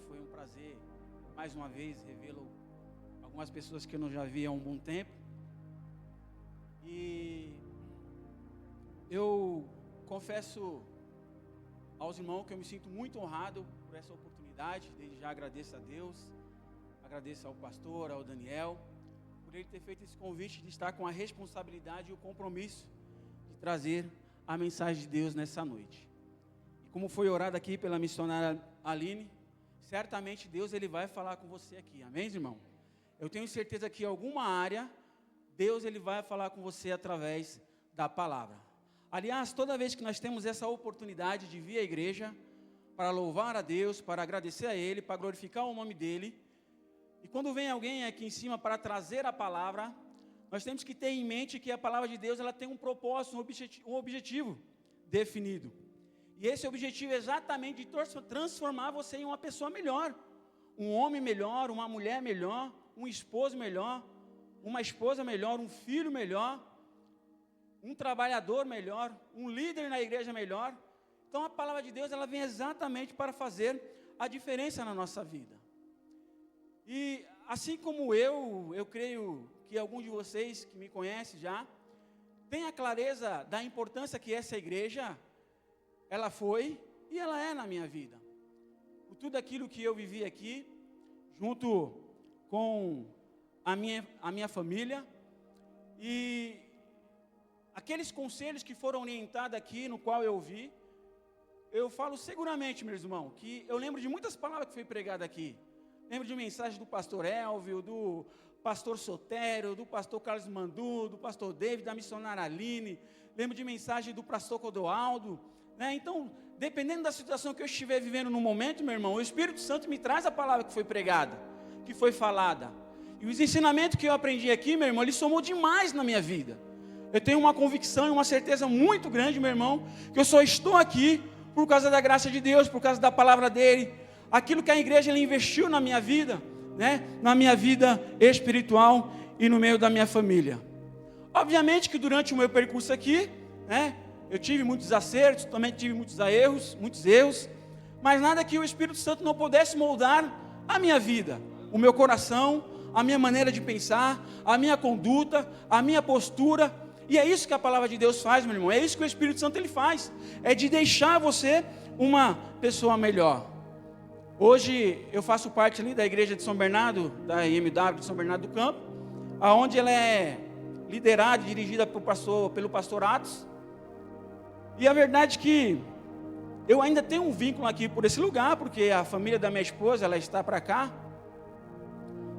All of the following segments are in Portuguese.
Foi um prazer, mais uma vez, revê-lo algumas pessoas que eu não já via há um bom tempo. E eu confesso aos irmãos que eu me sinto muito honrado por essa oportunidade. Desde já agradeço a Deus, agradeço ao pastor, ao Daniel, por ele ter feito esse convite de estar com a responsabilidade e o compromisso de trazer a mensagem de Deus nessa noite. E como foi orado aqui pela missionária Aline, certamente Deus ele vai falar com você aqui, amém, irmão? Eu tenho certeza que em alguma área, Deus ele vai falar com você através da palavra. Aliás, toda vez que nós temos essa oportunidade de vir à igreja, para louvar a Deus, para agradecer a Ele, para glorificar o nome dEle, e quando vem alguém aqui em cima para trazer a palavra, nós temos que ter em mente que a palavra de Deus ela tem um propósito, um objetivo definido. E esse objetivo é exatamente de transformar você em uma pessoa melhor, um homem melhor, uma mulher melhor, um esposo melhor, uma esposa melhor, um filho melhor, um trabalhador melhor, um líder na igreja melhor. Então a palavra de Deus ela vem exatamente para fazer a diferença na nossa vida. E assim como eu creio que alguns de vocês que me conhecem já, têm a clareza da importância que essa igreja, ela foi e ela é na minha vida. Por tudo aquilo que eu vivi aqui, junto com a minha família, e aqueles conselhos que foram orientados aqui, no qual eu ouvi, eu falo seguramente, meus irmãos, que eu lembro de muitas palavras que foi pregada aqui. Lembro de mensagem do pastor Elvio, do pastor Sotério, do pastor Carlos Mandu, do pastor David, da missionária Aline. Lembro de mensagem do pastor Codoaldo, né? Então, dependendo da situação que eu estiver vivendo no momento, meu irmão, o Espírito Santo me traz a palavra que foi pregada, que foi falada. E os ensinamentos que eu aprendi aqui, meu irmão, ele somou demais na minha vida. Eu tenho uma convicção e uma certeza muito grande, meu irmão, que eu só estou aqui por causa da graça de Deus, por causa da palavra dele, aquilo que a igreja ele investiu na minha vida, né? Na minha vida espiritual e no meio da minha família. Obviamente que durante o meu percurso aqui, né, eu tive muitos acertos, também tive muitos erros, mas nada que o Espírito Santo não pudesse moldar a minha vida, o meu coração, a minha maneira de pensar, a minha conduta, a minha postura. E é isso que a palavra de Deus faz, meu irmão. É isso que o Espírito Santo ele faz. É de deixar você uma pessoa melhor. Hoje eu faço parte ali da igreja de São Bernardo, da IMW de São Bernardo do Campo, aonde ela é liderada e dirigida pelo pastor Atos. E a verdade é que eu ainda tenho um vínculo aqui por esse lugar, porque a família da minha esposa, ela está para cá.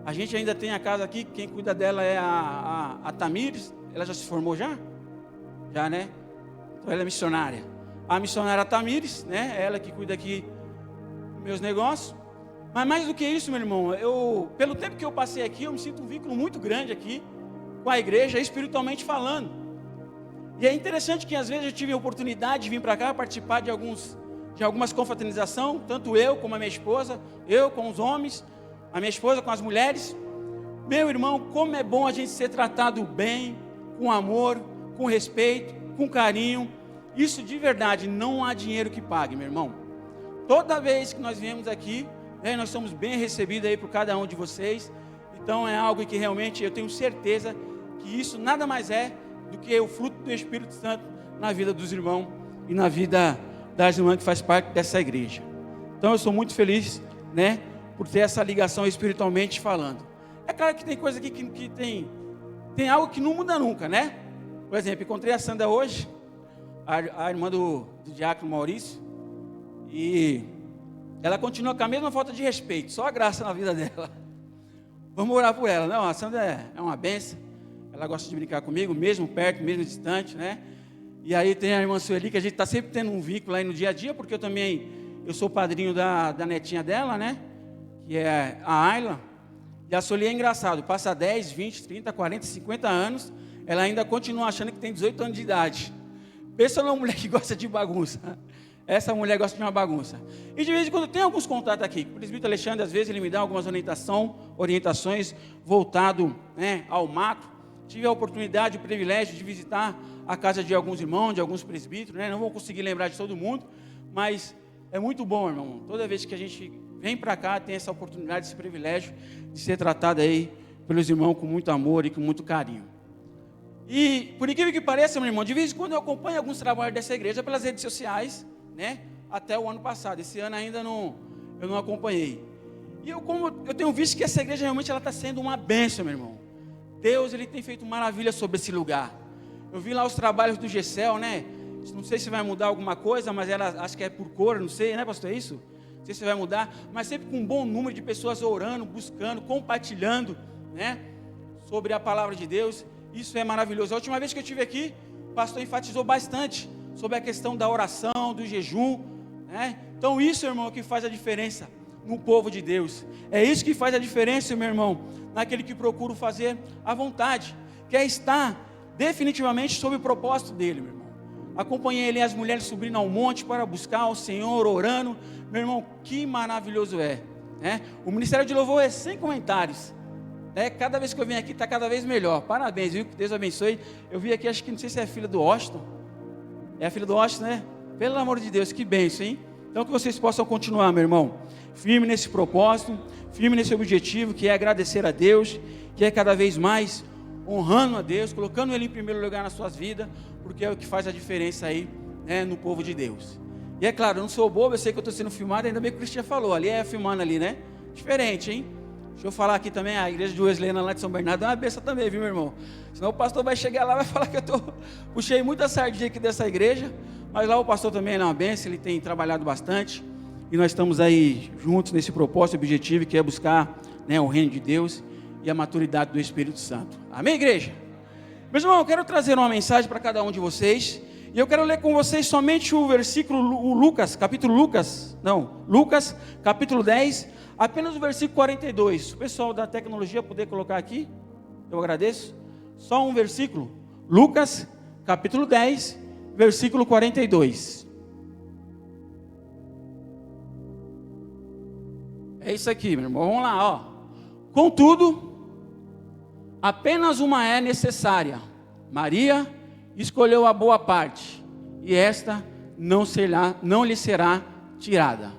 A gente ainda tem a casa aqui, quem cuida dela é a Tamires. Ela já se formou já? Já, né? Então ela é missionária. A missionária Tamires, né? Ela que cuida aqui dos meus negócios. Mas mais do que isso, meu irmão, pelo tempo que eu passei aqui, eu me sinto um vínculo muito grande aqui com a igreja, espiritualmente falando. E é interessante que às vezes eu tive a oportunidade de vir para cá participar de algumas confraternizações, tanto eu como a minha esposa, eu com os homens, a minha esposa com as mulheres. Meu irmão, como é bom a gente ser tratado bem, com amor, com respeito, com carinho. Isso de verdade, não há dinheiro que pague, meu irmão. Toda vez que nós viemos aqui, né, nós somos bem recebidos aí por cada um de vocês. Então é algo que realmente eu tenho certeza que isso nada mais é do que o fruto do Espírito Santo na vida dos irmãos e na vida das irmãs que faz parte dessa igreja. Então eu sou muito feliz, né, por ter essa ligação espiritualmente falando. É claro que tem coisa aqui que tem algo que não muda nunca, né? Por exemplo, encontrei a Sandra hoje, a irmã do diácono Maurício, e ela continua com a mesma falta de respeito, só a graça na vida dela. Vamos orar por ela. Não, a Sandra é uma benção, ela gosta de brincar comigo, mesmo perto, mesmo distante, né? E aí tem a irmã Sueli, que a gente está sempre tendo um vínculo aí no dia a dia, porque eu sou padrinho da netinha dela, né? Que é a Ayla. E a Sueli é engraçado, passa 10, 20, 30, 40, 50 anos, ela ainda continua achando que tem 18 anos de idade. Pensa numa mulher que gosta de bagunça. Essa mulher gosta de uma bagunça. E de vez em quando tem alguns contatos aqui. O presbítero Alexandre, às vezes, ele me dá algumas orientações voltado, né, ao macro. Tive a oportunidade, o privilégio de visitar a casa de alguns irmãos, de alguns presbíteros, né? Não vou conseguir lembrar de todo mundo, mas é muito bom, irmão. Toda vez que a gente vem para cá, tem essa oportunidade, esse privilégio de ser tratado aí pelos irmãos com muito amor e com muito carinho. E, por incrível que pareça, meu irmão, de vez em quando eu acompanho alguns trabalhos dessa igreja pelas redes sociais, né? Até o ano passado. Esse ano ainda eu não acompanhei. E como eu tenho visto que essa igreja realmente está sendo uma bênção, meu irmão. Deus, Ele tem feito maravilha sobre esse lugar. Eu vi lá os trabalhos do Gessel, né? Não sei se vai mudar alguma coisa, mas ela acho que é por cor, não sei, né, pastor? É isso? Não sei se vai mudar, mas sempre com um bom número de pessoas orando, buscando, compartilhando, né? Sobre a palavra de Deus. Isso é maravilhoso. A última vez que eu estive aqui, o pastor enfatizou bastante sobre a questão da oração, do jejum, né? Então isso, irmão, é o que faz a diferença no povo de Deus. É isso que faz a diferença, meu irmão, naquele que procura fazer a vontade, que é estar definitivamente sob o propósito dele, meu irmão. Acompanhei ali as mulheres subindo ao monte para buscar o Senhor, orando. Meu irmão, que maravilhoso é, né? O Ministério de Louvor é sem comentários. Cada vez que eu venho aqui está cada vez melhor. Parabéns, viu? Que Deus abençoe. Eu vi aqui, acho que não sei se é filha do Washington. É a filha do Washington, né? Pelo amor de Deus, que bênção, hein? Então que vocês possam continuar, meu irmão, firme nesse propósito, firme nesse objetivo, que é agradecer a Deus, que é cada vez mais honrando a Deus, colocando Ele em primeiro lugar nas suas vidas, porque é o que faz a diferença aí, né, no povo de Deus. E é claro, eu não sou bobo, eu sei que eu estou sendo filmado, ainda bem que o Cristian falou, ali é filmando ali, né? Diferente, hein? Deixa eu falar aqui também, a igreja de Wesleyana lá de São Bernardo é uma bênção também, viu, meu irmão? Senão o pastor vai chegar lá e vai falar que puxei muita sardinha aqui dessa igreja, mas lá o pastor também é uma bênção, ele tem trabalhado bastante, e nós estamos aí juntos nesse propósito objetivo, que é buscar, né, o reino de Deus e a maturidade do Espírito Santo. Amém, igreja? Meus irmãos, eu quero trazer uma mensagem para cada um de vocês, e eu quero ler com vocês somente o versículo, Lucas, capítulo 10, apenas o versículo 42. Se o pessoal da tecnologia puder colocar aqui, eu agradeço. Só um versículo. Lucas, capítulo 10, versículo 42. É isso aqui, meu irmão. Vamos lá, ó. Contudo, apenas uma é necessária. Maria escolheu a boa parte, e esta não lhe será tirada.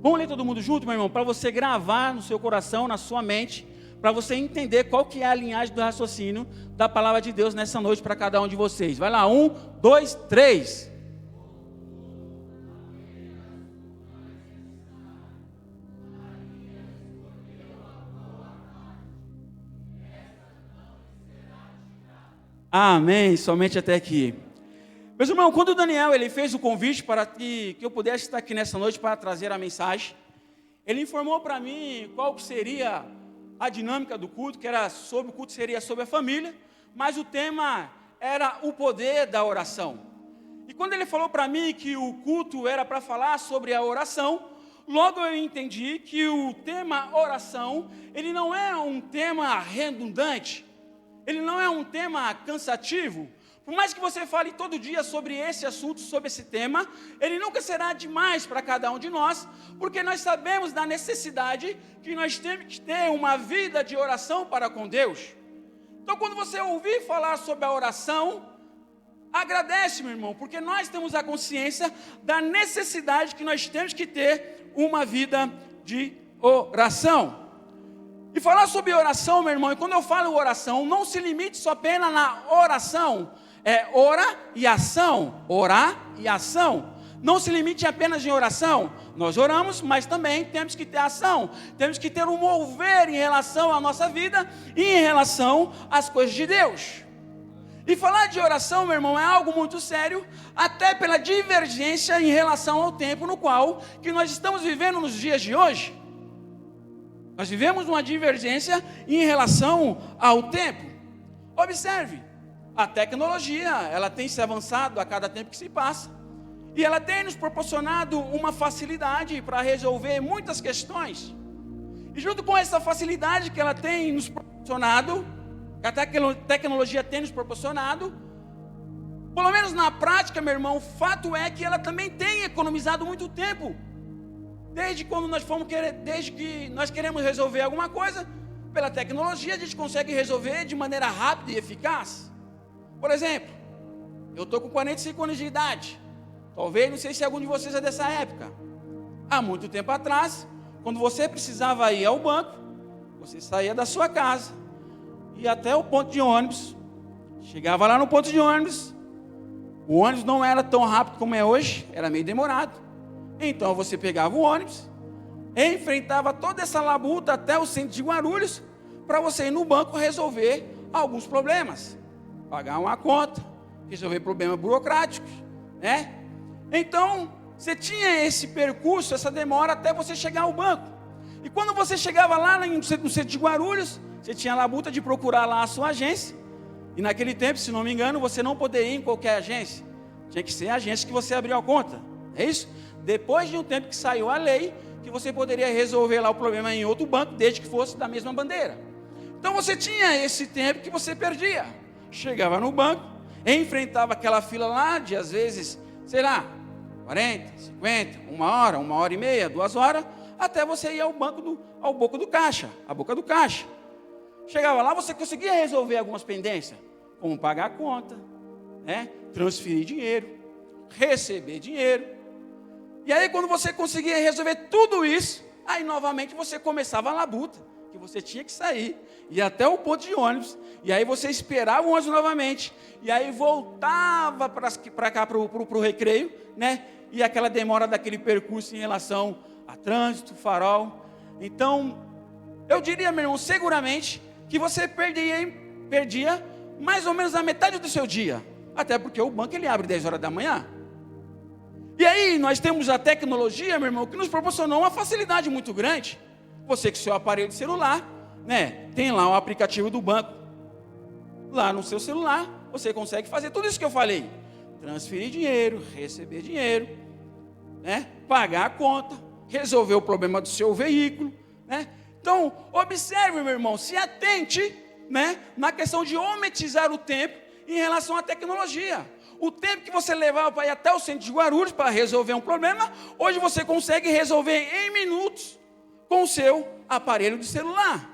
Vamos ler todo mundo junto, meu irmão, para você gravar no seu coração, na sua mente, para você entender qual que é a linhagem do raciocínio da palavra de Deus nessa noite para cada um de vocês. Vai lá, 1, 2, 3. Amém, somente até aqui. Meus irmãos, quando o Daniel ele fez o convite para que eu pudesse estar aqui nessa noite para trazer a mensagem, ele informou para mim qual que seria a dinâmica do culto, o culto seria sobre a família, mas o tema era o poder da oração. E quando ele falou para mim que o culto era para falar sobre a oração, logo eu entendi que o tema oração, ele não é um tema redundante, ele não é um tema cansativo. Por mais que você fale todo dia sobre esse assunto, sobre esse tema, ele nunca será demais para cada um de nós, porque nós sabemos da necessidade que nós temos que ter uma vida de oração para com Deus. Então, quando você ouvir falar sobre a oração, agradece, meu irmão, porque nós temos a consciência da necessidade que nós temos que ter uma vida de oração. E falar sobre oração, meu irmão, e quando eu falo oração, não se limite só apenas na oração, ora e ação, orar e ação. Não se limite apenas em oração. Nós oramos, mas também temos que ter ação. Temos que ter um mover em relação à nossa vida e em relação às coisas de Deus. E falar de oração, meu irmão, é algo muito sério, até pela divergência em relação ao tempo no qual que nós estamos vivendo nos dias de hoje. Nós vivemos uma divergência em relação ao tempo. Observe, a tecnologia, ela tem se avançado a cada tempo que se passa, e ela tem nos proporcionado uma facilidade para resolver muitas questões. E junto com essa facilidade que ela tem nos proporcionado, que a tecnologia tem nos proporcionado, pelo menos na prática, meu irmão, o fato é que ela também tem economizado muito tempo. Desde que nós queremos resolver alguma coisa, pela tecnologia a gente consegue resolver de maneira rápida e eficaz. Por exemplo, eu estou com 45 anos de idade. Talvez, não sei se algum de vocês é dessa época. Há muito tempo atrás, quando você precisava ir ao banco, você saía da sua casa, ia até o ponto de ônibus, chegava lá no ponto de ônibus, o ônibus não era tão rápido como é hoje, era meio demorado. Então você pegava o ônibus, enfrentava toda essa labuta até o centro de Guarulhos, para você ir no banco resolver alguns problemas, pagar uma conta, resolver problemas burocráticos, né? Então, você tinha esse percurso, essa demora até você chegar ao banco. E quando você chegava lá no centro de Guarulhos, você tinha a labuta de procurar lá a sua agência. E naquele tempo, se não me engano, você não poderia ir em qualquer agência. Tinha que ser a agência que você abriu a conta. É isso? Depois de um tempo que saiu a lei, que você poderia resolver lá o problema em outro banco, desde que fosse da mesma bandeira. Então você tinha esse tempo que você perdia. Chegava no banco, enfrentava aquela fila lá de, às vezes, sei lá, 40, 50, 1 hora e meia, 2 horas, até você ir ao boca do caixa, a boca do caixa. Chegava lá, você conseguia resolver algumas pendências, como pagar a conta, né? Transferir dinheiro, receber dinheiro. E aí, quando você conseguia resolver tudo isso, aí novamente você começava a labuta, que você tinha que sair, ir até o ponto de ônibus, e aí você esperava o ônibus novamente, e aí voltava para cá, para o recreio, né? E aquela demora daquele percurso em relação a trânsito, farol. Então, eu diria, meu irmão, seguramente, que você perdia mais ou menos a metade do seu dia, até porque o banco ele abre 10 horas da manhã. E aí nós temos a tecnologia, meu irmão, que nos proporcionou uma facilidade muito grande. Você com seu aparelho de celular, né, tem lá o aplicativo do banco, lá no seu celular, você consegue fazer tudo isso que eu falei: transferir dinheiro, receber dinheiro, né, pagar a conta, resolver o problema do seu veículo, né? Então, observe, meu irmão, se atente, né, na questão de otimizar o tempo em relação à tecnologia. O tempo que você levava para ir até o centro de Guarulhos para resolver um problema, hoje você consegue resolver em minutos com o seu aparelho de celular.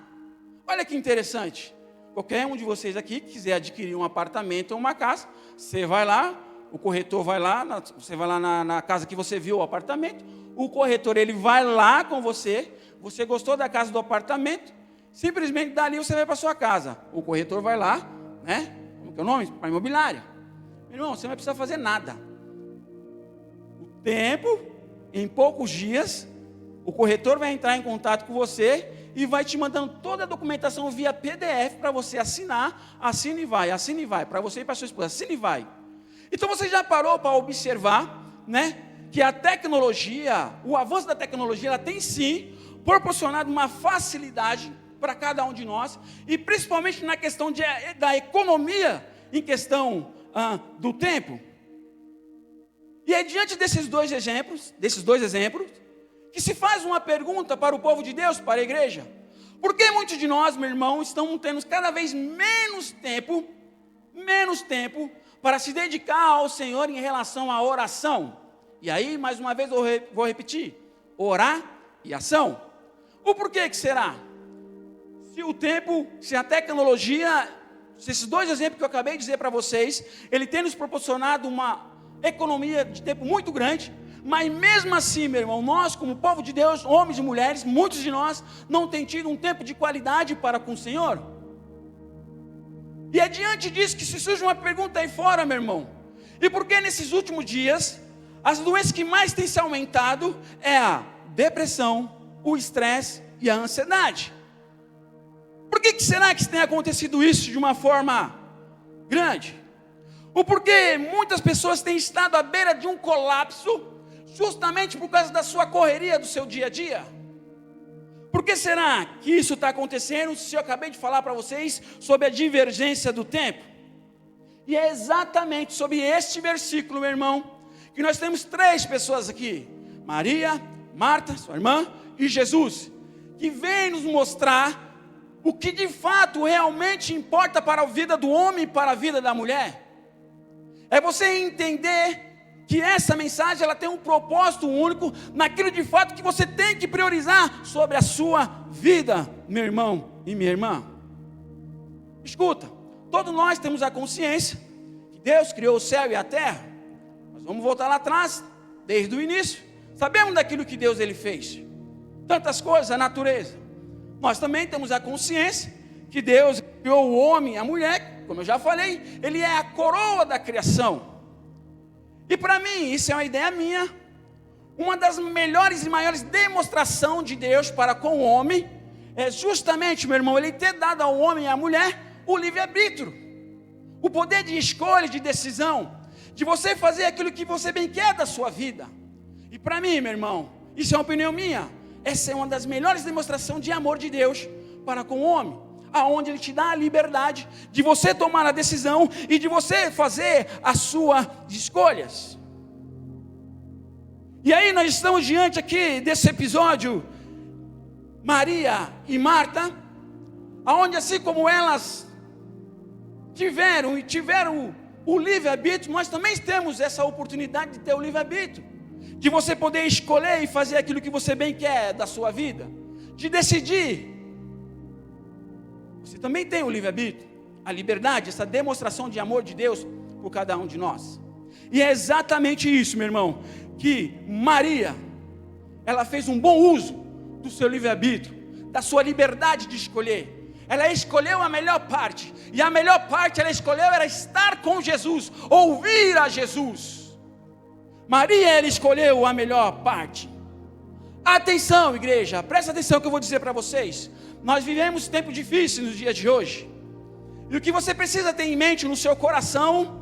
Olha que interessante. Qualquer um de vocês aqui que quiser adquirir um apartamento ou uma casa, você vai lá, o corretor vai lá, você vai lá na casa que você viu o apartamento, o corretor ele vai lá com você, você gostou da casa, do apartamento, simplesmente dali você vai para a sua casa. O corretor vai lá, né? Como que é o nome? Para a imobiliária. Meu irmão, você não vai precisar fazer nada. O tempo, em poucos dias, o corretor vai entrar em contato com você e vai te mandando toda a documentação via PDF para você assinar, assina e vai, para você e para sua esposa, assina e vai. Então você já parou para observar, né, que a tecnologia, o avanço da tecnologia, ela tem sim proporcionado uma facilidade para cada um de nós, e principalmente na questão da economia, em questão do tempo. E é diante desses dois exemplos, que se faz uma pergunta para o povo de Deus, para a igreja: por que muitos de nós, meu irmão, estamos tendo cada vez menos tempo para se dedicar ao Senhor em relação à oração? E aí, mais uma vez, eu vou repetir: orar e ação. O porquê que será? Se o tempo, se a tecnologia, se esses dois exemplos que eu acabei de dizer para vocês, ele tem nos proporcionado uma economia de tempo muito grande, mas mesmo assim, meu irmão, nós como povo de Deus, homens e mulheres, muitos de nós não têm tido um tempo de qualidade para com o Senhor. E é diante disso que se surge uma pergunta aí fora, meu irmão: e por que nesses últimos dias as doenças que mais têm se aumentado é a depressão, o estresse e a ansiedade? Por que será que tem acontecido isso de uma forma grande? O porquê muitas pessoas têm estado à beira de um colapso, justamente por causa da sua correria do seu dia a dia? Por que será que isso está acontecendo, se eu acabei de falar para vocês sobre a divergência do tempo? E é exatamente sobre este versículo, meu irmão, que nós temos 3 pessoas aqui: Maria, Marta, sua irmã, e Jesus, que vem nos mostrar o que de fato realmente importa para a vida do homem e para a vida da mulher. É você entender que essa mensagem ela tem um propósito único naquilo de fato que você tem que priorizar sobre a sua vida, meu irmão e minha irmã. Escuta, todos nós temos a consciência que Deus criou o céu e a terra. Mas vamos voltar lá atrás, desde o início. Sabemos daquilo que Deus ele fez. tantas coisas, a natureza. Nós também temos a consciência que Deus criou o homem e a mulher, como eu já falei, ele é a coroa da criação. E para mim, isso é uma ideia minha, uma das melhores e maiores demonstrações de Deus para com o homem, é justamente, meu irmão, ele ter dado ao homem e à mulher o livre-arbítrio, o poder de escolha, de decisão, de você fazer aquilo que você bem quer da sua vida. E para mim, meu irmão, isso é uma opinião minha, essa é uma das melhores demonstrações de amor de Deus para com o homem, aonde Ele te dá a liberdade de você tomar a decisão e de você fazer as suas escolhas. E aí nós estamos diante aqui desse episódio, Maria e Marta, aonde assim como elas tiveram o livre-arbítrio, nós também temos essa oportunidade de ter o livre-arbítrio, de você poder escolher e fazer aquilo que você bem quer da sua vida, de decidir. Você também tem o livre-arbítrio, a liberdade, essa demonstração de amor de Deus por cada um de nós. E é exatamente isso, meu irmão, que Maria, ela fez um bom uso do seu livre-arbítrio, da sua liberdade de escolher. Ela escolheu a melhor parte, e a melhor parte ela escolheu era estar com Jesus, ouvir a Jesus. Maria, ela escolheu a melhor parte. Atenção, igreja, presta atenção que eu vou dizer para vocês. Nós vivemos tempos difíceis nos dias de hoje, e o que você precisa ter em mente no seu coração,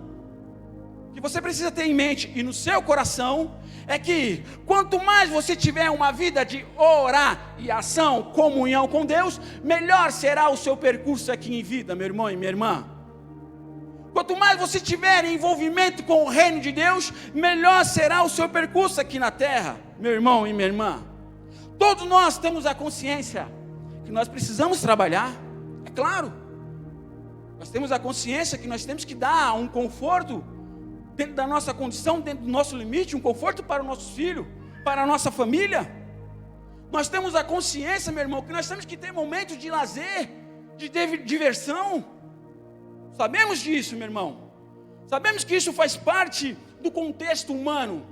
e no seu coração, é que quanto mais você tiver uma vida de orar e ação, comunhão com Deus, melhor será o seu percurso aqui em vida, meu irmão e minha irmã. Quanto mais você tiver envolvimento com o reino de Deus, melhor será o seu percurso aqui na terra, meu irmão e minha irmã. Todos nós temos a consciência que nós precisamos trabalhar, é claro. Nós temos a consciência que nós temos que dar um conforto dentro da nossa condição, dentro do nosso limite, um conforto para os nossos filhos, para a nossa família. Nós temos a consciência, meu irmão, que nós temos que ter momentos de lazer, de diversão. Sabemos disso, meu irmão. Sabemos que isso faz parte do contexto humano,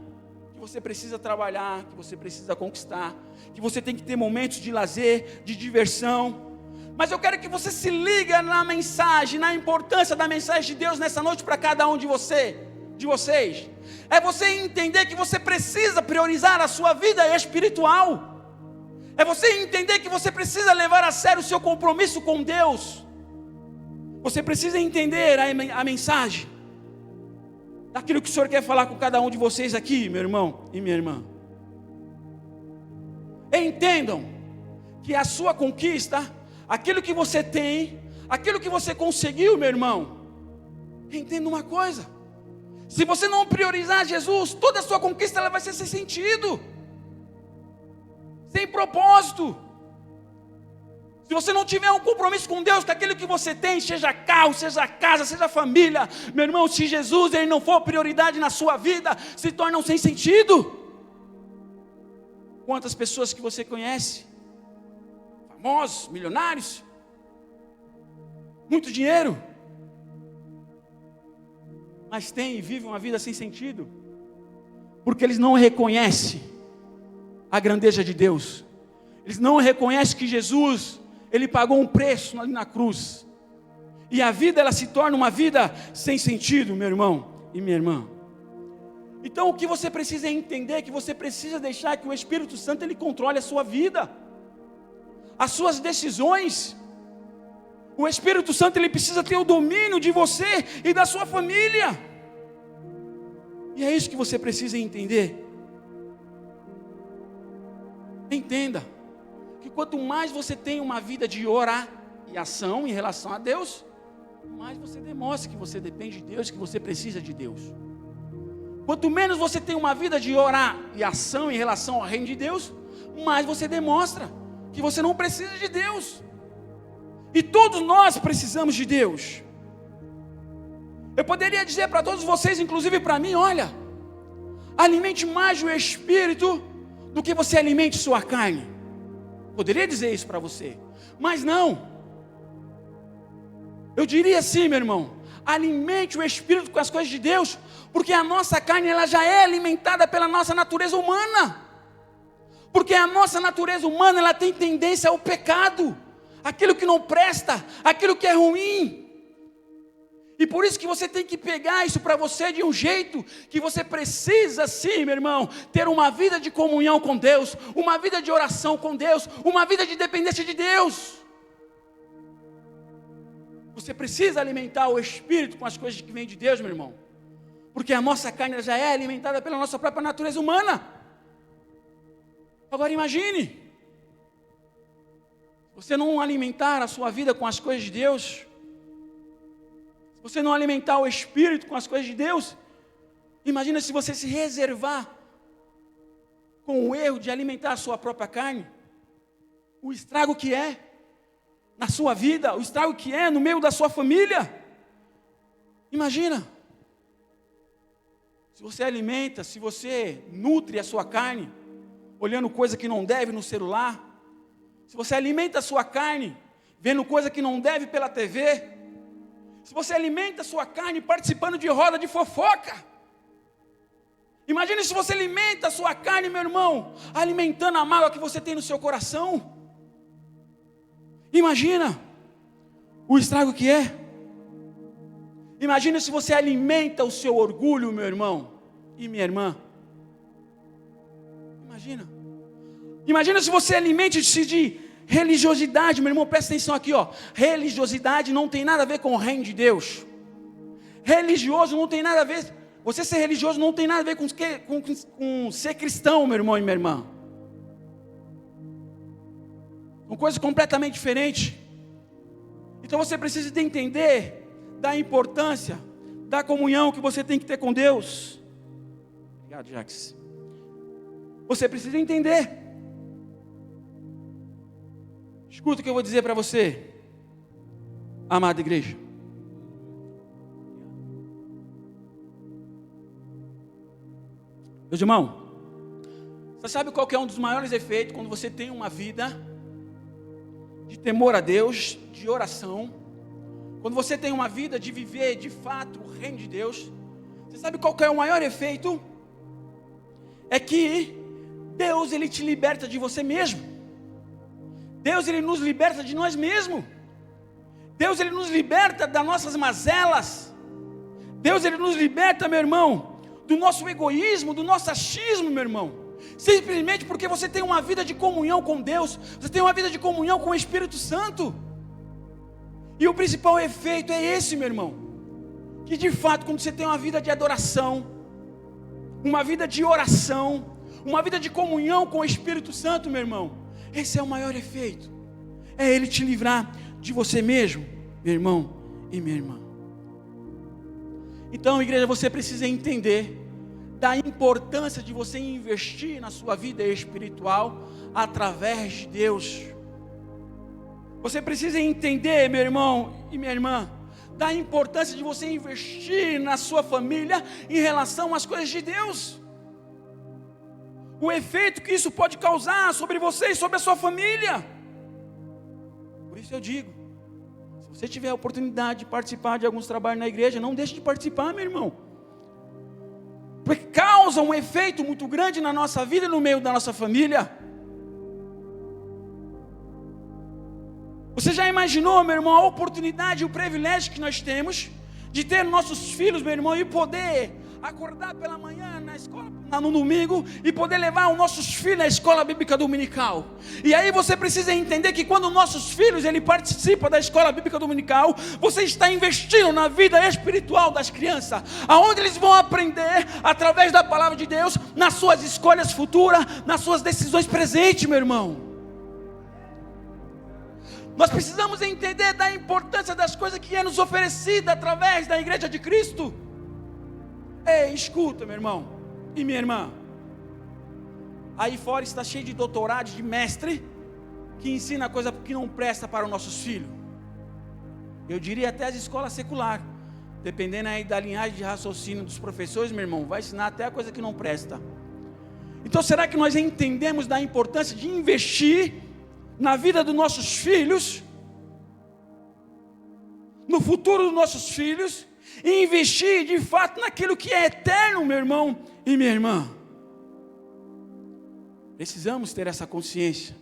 que você precisa trabalhar, que você precisa conquistar, que você tem que ter momentos de lazer, de diversão. Mas eu quero que você se liga na mensagem, na importância da mensagem de Deus nessa noite para cada um de vocês. É você entender que você precisa priorizar a sua vida espiritual. É você entender que você precisa levar a sério o seu compromisso com Deus. Você precisa entender a mensagem daquilo que o Senhor quer falar com cada um de vocês aqui, meu irmão e minha irmã. Entendam que a sua conquista, aquilo que você tem, aquilo que você conseguiu, meu irmão, entenda uma coisa: se você não priorizar Jesus, toda a sua conquista ela vai ser sem sentido, sem propósito. Se você não tiver um compromisso com Deus, com aquilo que você tem, seja carro, seja casa, seja família, meu irmão, se Jesus ele não for prioridade na sua vida, se tornam sem sentido. Quantas pessoas que você conhece, famosos, milionários, muito dinheiro, mas tem e vivem uma vida sem sentido, porque eles não reconhecem a grandeza de Deus, eles não reconhecem que Jesus, Ele pagou um preço ali na cruz, e a vida ela se torna uma vida sem sentido, meu irmão e minha irmã. Então o que você precisa entender é que você precisa deixar que o Espírito Santo ele controle a sua vida, as suas decisões. O Espírito Santo ele precisa ter o domínio de você e da sua família. E é isso que você precisa entender. Entenda que quanto mais você tem uma vida de orar e ação em relação a Deus, mais você demonstra que você depende de Deus, que você precisa de Deus. Quanto menos você tem uma vida de orar e ação em relação ao reino de Deus, mais você demonstra que você não precisa de Deus. E todos nós precisamos de Deus. Eu poderia dizer para todos vocês, inclusive para mim, olha, alimente mais o Espírito do que você alimente sua carne. Poderia dizer isso para você, mas não. Eu diria assim, meu irmão, alimente o Espírito com as coisas de Deus, porque a nossa carne ela já é alimentada pela nossa natureza humana. Porque a nossa natureza humana, ela tem tendência ao pecado, aquilo que não presta, aquilo que é ruim. E por isso que você tem que pegar isso para você de um jeito que você precisa sim, meu irmão, ter uma vida de comunhão com Deus, uma vida de oração com Deus, uma vida de dependência de Deus. Você precisa alimentar o Espírito com as coisas que vêm de Deus, meu irmão. Porque a nossa carne já é alimentada pela nossa própria natureza humana. Agora imagine, você não alimentar a sua vida com as coisas de Deus, você não alimentar o Espírito com as coisas de Deus, imagina se você se reservar com o erro de alimentar a sua própria carne, o estrago que é na sua vida, o estrago que é no meio da sua família. Imagina, se você alimenta, se você nutre a sua carne, olhando coisa que não deve no celular, se você alimenta a sua carne, vendo coisa que não deve pela TV, se você alimenta a sua carne participando de roda de fofoca, imagine se você alimenta a sua carne, meu irmão, alimentando a mágoa que você tem no seu coração. Imagina o estrago que é. Imagina se você alimenta o seu orgulho, meu irmão e minha irmã. Imagina se você alimente-se de religiosidade, meu irmão, presta atenção aqui, ó. Religiosidade não tem nada a ver com o reino de Deus. Religioso não tem nada a ver. Você ser religioso não tem nada a ver com ser cristão, meu irmão e minha irmã. Uma coisa completamente diferente. Então você precisa de entender da importância da comunhão que você tem que ter com Deus. Obrigado, Jax. Você precisa entender. Escuta o que eu vou dizer para você, amada igreja. Meus irmãos, você sabe qual que é um dos maiores efeitos quando você tem uma vida de temor a Deus, de oração, quando você tem uma vida de viver de fato o reino de Deus? Você sabe qual que é o maior efeito? É que Deus, Ele te liberta de você mesmo. Deus, Ele nos liberta de nós mesmos. Deus, Ele nos liberta das nossas mazelas. Deus, Ele nos liberta, meu irmão, do nosso egoísmo, do nosso achismo, meu irmão. Simplesmente porque você tem uma vida de comunhão com Deus, você tem uma vida de comunhão com o Espírito Santo. E o principal efeito é esse, meu irmão, que de fato, quando você tem uma vida de adoração, uma vida de oração, uma vida de comunhão com o Espírito Santo, meu irmão, esse é o maior efeito. É Ele te livrar de você mesmo, meu irmão e minha irmã. Então, igreja, você precisa entender da importância de você investir na sua vida espiritual através de Deus. Você precisa entender, meu irmão e minha irmã, da importância de você investir na sua família em relação às coisas de Deus. O efeito que isso pode causar sobre você e sobre a sua família. Por isso eu digo, se você tiver a oportunidade de participar de alguns trabalhos na igreja, não deixe de participar, meu irmão. Porque causa um efeito muito grande na nossa vida e no meio da nossa família. Você já imaginou, meu irmão, a oportunidade e o privilégio que nós temos de ter nossos filhos, meu irmão, e poder acordar pela manhã na escola, no domingo, e poder levar os nossos filhos à escola bíblica dominical. E aí você precisa entender que quando nossos filhos ele participa da escola bíblica dominical, você está investindo na vida espiritual das crianças, aonde eles vão aprender através da palavra de Deus, nas suas escolhas futuras, nas suas decisões presentes, meu irmão. Nós precisamos entender da importância das coisas que é nos oferecida através da igreja de Cristo. Ei, escuta, meu irmão e minha irmã. Aí fora está cheio de doutorado, de mestre, que ensina coisa que não presta para os nossos filhos. Eu diria até as escolas seculares, dependendo aí da linhagem de raciocínio dos professores, meu irmão, vai ensinar até a coisa que não presta. Então será que nós entendemos da importância de investir na vida dos nossos filhos, no futuro dos nossos filhos, e investir de fato naquilo que é eterno, meu irmão e minha irmã? Precisamos ter essa consciência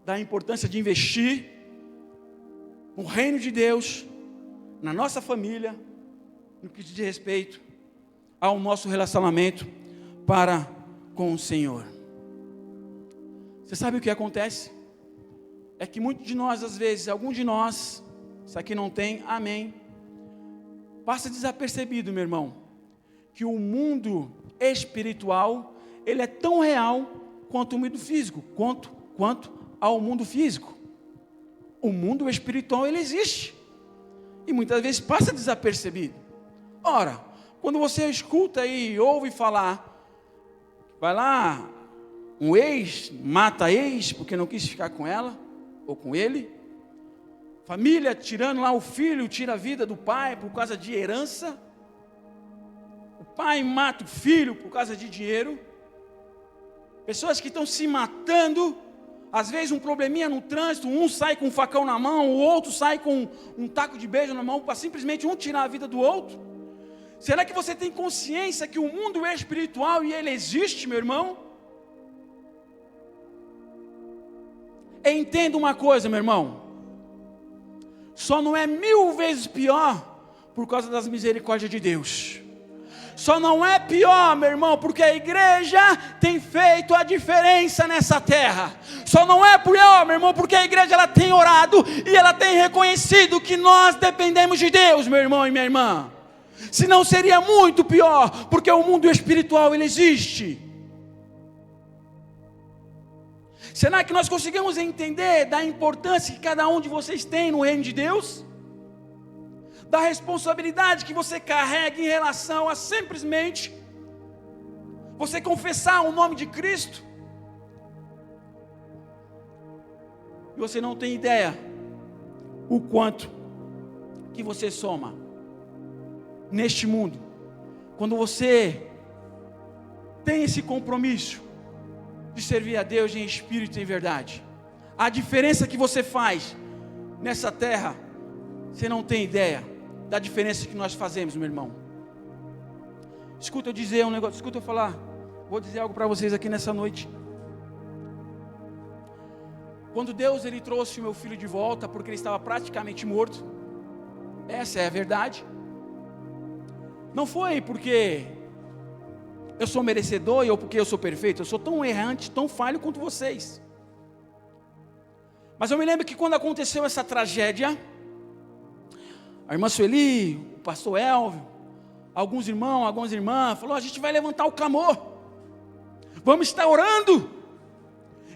da importância de investir no reino de Deus, na nossa família, no que diz respeito ao nosso relacionamento para com o Senhor. Você sabe o que acontece? É que muitos de nós, às vezes, algum de nós, isso aqui não tem, amém, passa desapercebido, meu irmão, que o mundo espiritual, ele é tão real quanto o mundo físico, quanto ao mundo físico. O mundo espiritual, ele existe, e muitas vezes passa desapercebido. Ora, quando você escuta e ouve falar, vai lá, um ex mata ex porque não quis ficar com ela ou com ele, família tirando lá o filho, tira a vida do pai por causa de herança, o pai mata o filho por causa de dinheiro, pessoas que estão se matando, às vezes um probleminha no trânsito, um sai com um facão na mão, o outro sai com um taco de beijo na mão, para simplesmente um tirar a vida do outro. Será que você tem consciência que o mundo é espiritual e ele existe, meu irmão? Entenda uma coisa, meu irmão, só não é 1000 vezes pior por causa das misericórdias de Deus. Só não é pior, meu irmão, porque a igreja tem feito a diferença nessa terra. Só não é pior, meu irmão, porque a igreja ela tem orado e ela tem reconhecido que nós dependemos de Deus, meu irmão e minha irmã. Senão seria muito pior, porque o mundo espiritual ele existe. Será que nós conseguimos entender da importância que cada um de vocês tem no reino de Deus? Da responsabilidade que você carrega em relação a simplesmente você confessar o nome de Cristo? E você não tem ideia o quanto que você soma neste mundo, quando você tem esse compromisso de servir a Deus em espírito e em verdade. A diferença que você faz nessa terra, você não tem ideia da diferença que nós fazemos, meu irmão. Escuta eu dizer um negócio, escuta eu falar, vou dizer algo para vocês aqui nessa noite. Quando Deus ele trouxe o meu filho de volta, porque ele estava praticamente morto, essa é a verdade. Não foi porque eu sou merecedor ou porque eu sou perfeito, eu sou tão errante, tão falho quanto vocês. Mas eu me lembro que quando aconteceu essa tragédia, a irmã Sueli, o pastor Elvio, alguns irmãos, algumas irmãs, falou, a gente vai levantar o clamor, vamos estar orando.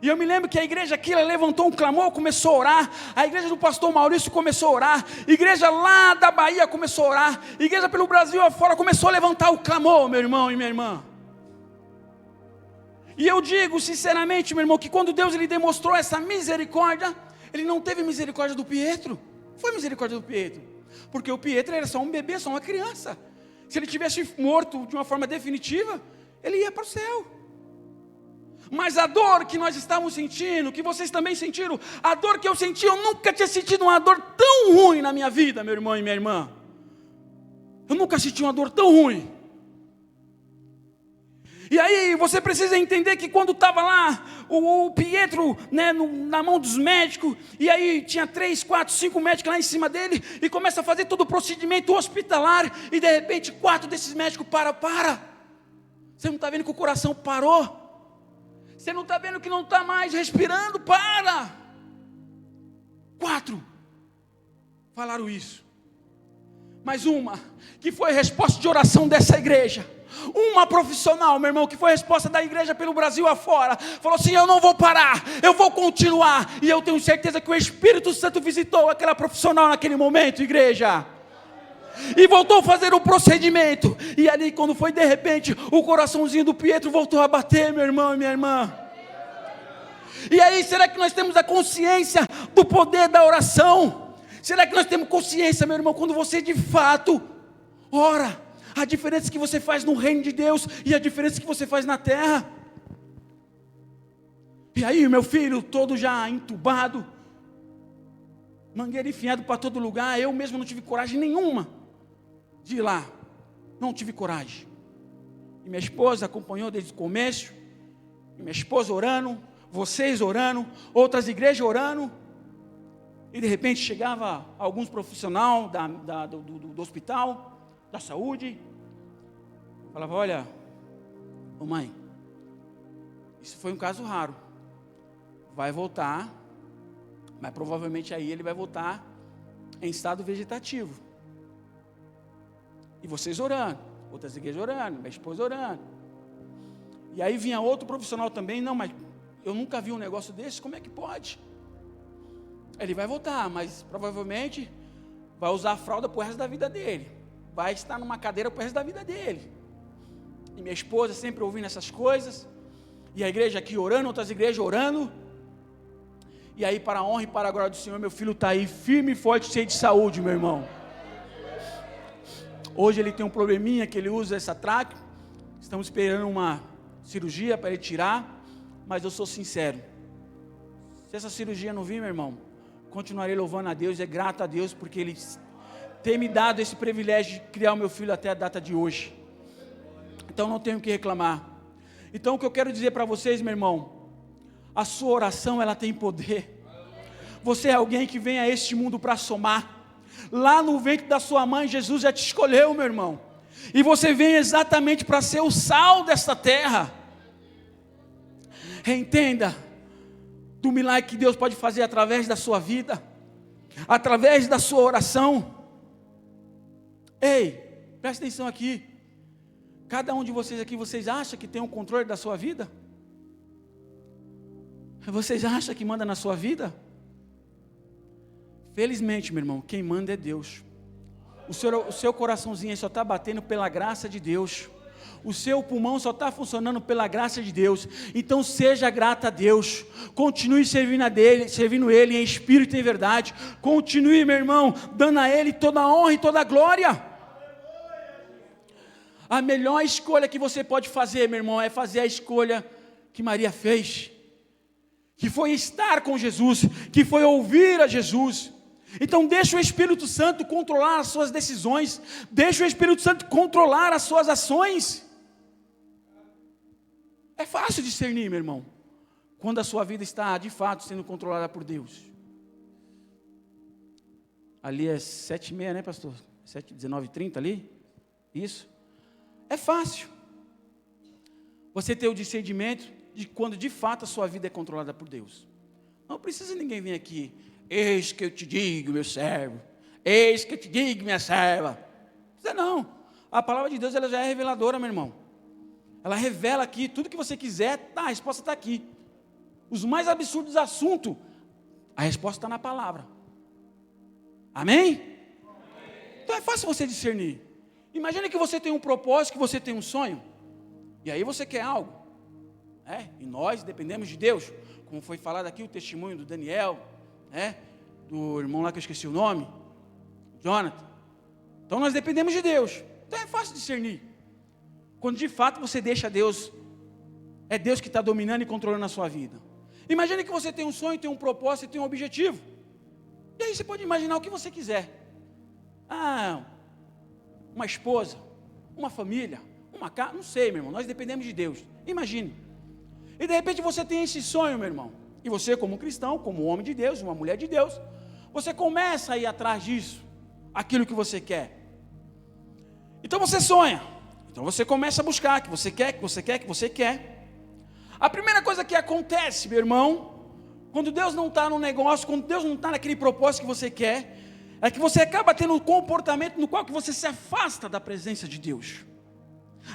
E eu me lembro que a igreja aqui, ela levantou um clamor, começou a orar, a igreja do pastor Maurício começou a orar, igreja lá da Bahia começou a orar, igreja pelo Brasil afora começou a levantar o clamor, meu irmão e minha irmã. E eu digo sinceramente, meu irmão, que quando Deus ele demonstrou essa misericórdia, ele não teve misericórdia do Pietro, foi misericórdia do Pietro, porque o Pietro era só um bebê, só uma criança. Se ele tivesse morto de uma forma definitiva, ele ia para o céu. Mas a dor que nós estávamos sentindo, que vocês também sentiram, a dor que eu senti, eu nunca tinha sentido uma dor tão ruim na minha vida, meu irmão e minha irmã. Eu nunca senti uma dor tão ruim. E aí você precisa entender que quando estava lá o Pietro, né, na mão dos médicos, e aí tinha 3, 4, 5 médicos lá em cima dele, e começa a fazer todo o procedimento hospitalar, e de repente 4 desses médicos para. Você não está vendo que o coração parou? Você não está vendo que não está mais respirando? Para! 4 falaram isso. Mais uma, que foi a resposta de oração dessa igreja. Uma profissional, meu irmão, que foi a resposta da igreja pelo Brasil afora. Falou assim, eu não vou parar, eu vou continuar. E eu tenho certeza que o Espírito Santo visitou aquela profissional naquele momento, igreja. E voltou a fazer o procedimento. E ali quando foi de repente, o coraçãozinho do Pietro voltou a bater, meu irmão e minha irmã. E aí, será que nós temos a consciência do poder da oração? Será que nós temos consciência, meu irmão, quando você de fato ora, a diferença que você faz no reino de Deus e a diferença que você faz na terra? E aí, meu filho, todo já entubado, mangueira enfiado para todo lugar, eu mesmo não tive coragem nenhuma de ir lá, não tive coragem. E minha esposa acompanhou desde o começo, minha esposa orando, vocês orando, outras igrejas orando, e de repente chegava alguns profissionais do hospital, da saúde, falava: olha, ô mãe, isso foi um caso raro, vai voltar, mas provavelmente aí ele vai voltar em estado vegetativo. E vocês orando, outras igrejas orando, minha esposa orando. E aí vinha outro profissional também: não, mas eu nunca vi um negócio desse, como é que pode? Ele vai voltar, mas provavelmente vai usar a fralda pro resto da vida dele, vai estar numa cadeira pro resto da vida dele. E minha esposa sempre ouvindo essas coisas, e a igreja aqui orando, outras igrejas orando. E aí, para a honra e para a glória do Senhor, meu filho está aí firme e forte, cheio de saúde, meu irmão. Hoje ele tem um probleminha que ele usa essa tráqueo, estamos esperando uma cirurgia para ele tirar, mas eu sou sincero, se essa cirurgia não vir, meu irmão, continuarei louvando a Deus, é grato a Deus, porque Ele tem me dado esse privilégio de criar o meu filho até a data de hoje. Então não tenho o que reclamar. Então o que eu quero dizer para vocês, meu irmão, a sua oração, ela tem poder. Você é alguém que vem a este mundo para somar. Lá no ventre da sua mãe, Jesus já te escolheu, meu irmão. E você vem exatamente para ser o sal desta terra. Entenda do milagre que Deus pode fazer através da sua vida, através da sua oração. Ei, presta atenção aqui. Cada um de vocês aqui, vocês acham que tem um controle da sua vida? Vocês acham que manda na sua vida? Felizmente, meu irmão, quem manda é Deus. O seu coraçãozinho só está batendo pela graça de Deus. O seu pulmão só está funcionando pela graça de Deus. Então seja grato a Deus. Continue servindo Ele em espírito e em verdade. Continue, meu irmão, dando a Ele toda a honra e toda a glória. A melhor escolha que você pode fazer, meu irmão, é fazer a escolha que Maria fez, que foi estar com Jesus, que foi ouvir a Jesus. Então deixa o Espírito Santo controlar as suas decisões, deixa o Espírito Santo controlar as suas ações. É fácil discernir, meu irmão, quando a sua vida está de fato sendo controlada por Deus. Ali é 7h30, né, pastor? 19h30 ali? Isso. É fácil você ter o discernimento de quando de fato a sua vida é controlada por Deus. Não precisa ninguém vir aqui: eis que eu te digo, meu servo, eis que eu te digo, minha serva. Não precisa não. A palavra de Deus, ela já é reveladora, meu irmão. Ela revela aqui tudo que você quiser, tá, a resposta está aqui. Os mais absurdos assuntos, a resposta está na palavra. Amém? Então é fácil você discernir. Imagine que você tem um propósito, que você tem um sonho, e aí você quer algo, e nós dependemos de Deus, como foi falado aqui o testemunho do Daniel, do irmão lá que eu esqueci o nome, Jonathan. Então nós dependemos de Deus. Então é fácil discernir quando de fato você deixa Deus, é Deus que está dominando e controlando a sua vida. Imagine que você tem um sonho, tem um propósito e tem um objetivo, e aí você pode imaginar o que você quiser. Uma esposa, uma família, uma casa, não sei, meu irmão, nós dependemos de Deus. Imagine. E de repente você tem esse sonho, meu irmão, e você, como cristão, como homem de Deus, uma mulher de Deus, você começa a ir atrás disso, aquilo que você quer. Então você sonha, então você começa a buscar, que você quer, que você quer, que você quer. A primeira coisa que acontece, meu irmão, quando Deus não está no negócio, quando Deus não está naquele propósito que você quer, é que você acaba tendo um comportamento no qual que você se afasta da presença de Deus.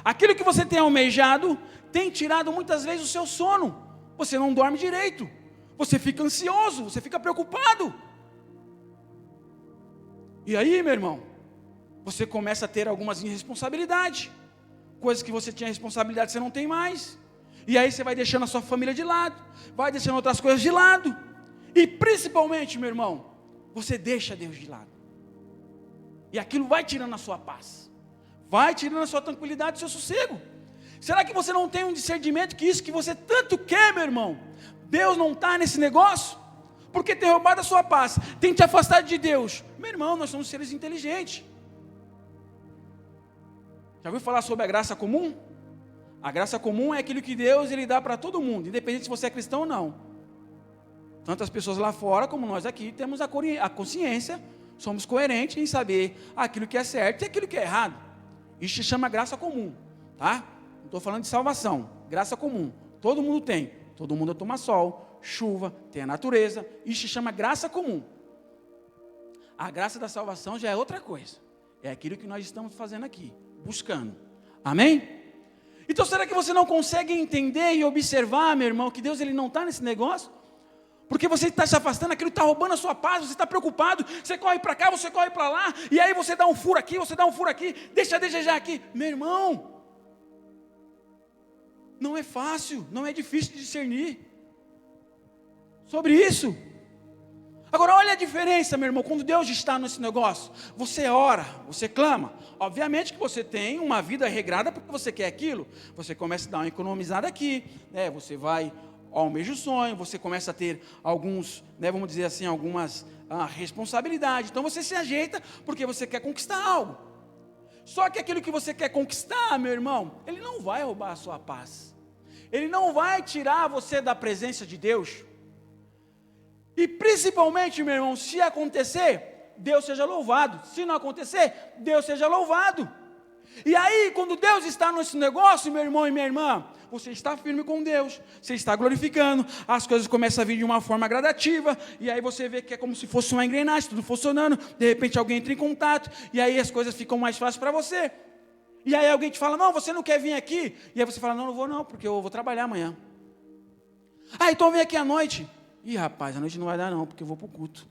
Aquilo que você tem almejado tem tirado muitas vezes o seu sono. Você não dorme direito, você fica ansioso, você fica preocupado. E aí, meu irmão, você começa a ter algumas irresponsabilidades, coisas que você tinha responsabilidade você não tem mais. E aí você vai deixando a sua família de lado, vai deixando outras coisas de lado, e principalmente, meu irmão, você deixa Deus de lado, e aquilo vai tirando a sua paz, vai tirando a sua tranquilidade, o seu sossego. Será que você não tem um discernimento que isso que você tanto quer, meu irmão, Deus não está nesse negócio? Porque tem roubado a sua paz, tem te afastado de Deus. Meu irmão, nós somos seres inteligentes. Já ouviu falar sobre a graça comum? A graça comum é aquilo que Deus ele dá para todo mundo, independente se você é cristão ou não. Tanto as pessoas lá fora como nós aqui temos a consciência, somos coerentes em saber aquilo que é certo e aquilo que é errado. Isso se chama graça comum, tá? Não estou falando de salvação, graça comum. Todo mundo tem, todo mundo toma sol, chuva, tem a natureza. Isso se chama graça comum. A graça da salvação já é outra coisa. É aquilo que nós estamos fazendo aqui, buscando. Amém? Então será que você não consegue entender e observar, meu irmão, que Deus ele não está nesse negócio? Porque você está se afastando, aquilo está roubando a sua paz, você está preocupado, você corre para cá, você corre para lá, e aí você dá um furo aqui, você dá um furo aqui, deixa a desejar aqui. Meu irmão, não é fácil, não é difícil de discernir sobre isso. Agora olha a diferença, meu irmão, quando Deus está nesse negócio, você ora, você clama, obviamente que você tem uma vida regrada porque você quer aquilo, você começa a dar uma economizada aqui, você vai almeja o sonho, você começa a ter alguns, vamos dizer assim, algumas responsabilidades, então você se ajeita porque você quer conquistar algo. Só que aquilo que você quer conquistar, meu irmão, ele não vai roubar a sua paz, ele não vai tirar você da presença de Deus. E principalmente, meu irmão, se acontecer, Deus seja louvado. Se não acontecer, Deus seja louvado. E aí, quando Deus está nesse negócio, meu irmão e minha irmã, você está firme com Deus, você está glorificando, as coisas começam a vir de uma forma gradativa, e aí você vê que é como se fosse uma engrenagem, tudo funcionando, de repente alguém entra em contato, e aí as coisas ficam mais fáceis para você. E aí alguém te fala, não, você não quer vir aqui? E aí você fala, não vou não, porque eu vou trabalhar amanhã. Então vem aqui à noite. Ih, rapaz, a noite não vai dar não, porque eu vou para o culto.